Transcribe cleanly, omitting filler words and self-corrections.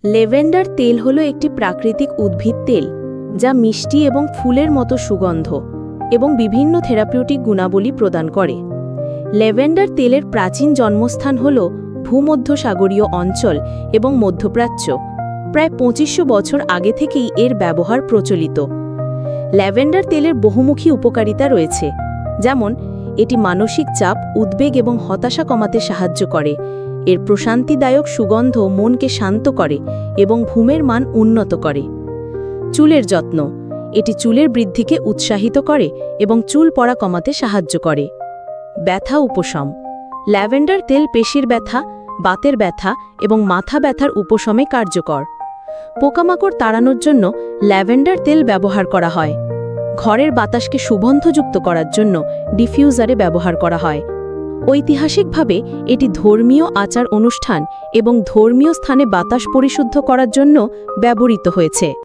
Lavender তেল হলো একটি প্রাকৃতিক উদ্ভিদ তেল যা মিষ্টি এবং ফুলের মতো সুগন্ধ এবং বিভিন্ন থেরাপিউটিক গুণাবলী প্রদান করে। ল্যাভেন্ডার তেলের প্রাচীন জন্মস্থান হল ভূমধ্যসাগরীয় অঞ্চল এবং মধ্যপ্রাচ্য। প্রায় ২৫০০ বছর আগে থেকেই এর ব্যবহার প্রচলিত। ল্যাভেন্ডার তেলের বহুমুখী উপকারিতা রয়েছে, যেমন এটি মানসিক চাপ, উদ্বেগ এবং হতাশা কমাতে সাহায্য করে। এর প্রশান্তিদায়ক সুগন্ধ মনকে শান্ত করে এবং ঘুমের মান উন্নত করে। চুলের যত্ন, এটি চুলের বৃদ্ধিকে উৎসাহিত করে এবং চুল পড়া কমাতে সাহায্য করে। ব্যথা উপশম, ল্যাভেন্ডার তেল পেশির ব্যথা, বাতের ব্যথা এবং মাথা ব্যথার উপশমে কার্যকর। পোকামাকড় তাড়ানোর জন্য ল্যাভেন্ডার তেল ব্যবহার করা হয়। ঘরের বাতাসকে সুগন্ধযুক্ত করার জন্য ডিফিউজারে ব্যবহার করা হয়। ঐতিহাসিকভাবে এটি ধর্মীয় আচার অনুষ্ঠান এবং ধর্মীয় স্থানে বাতাস পরিশুদ্ধ করার জন্য ব্যবহৃত হয়েছে।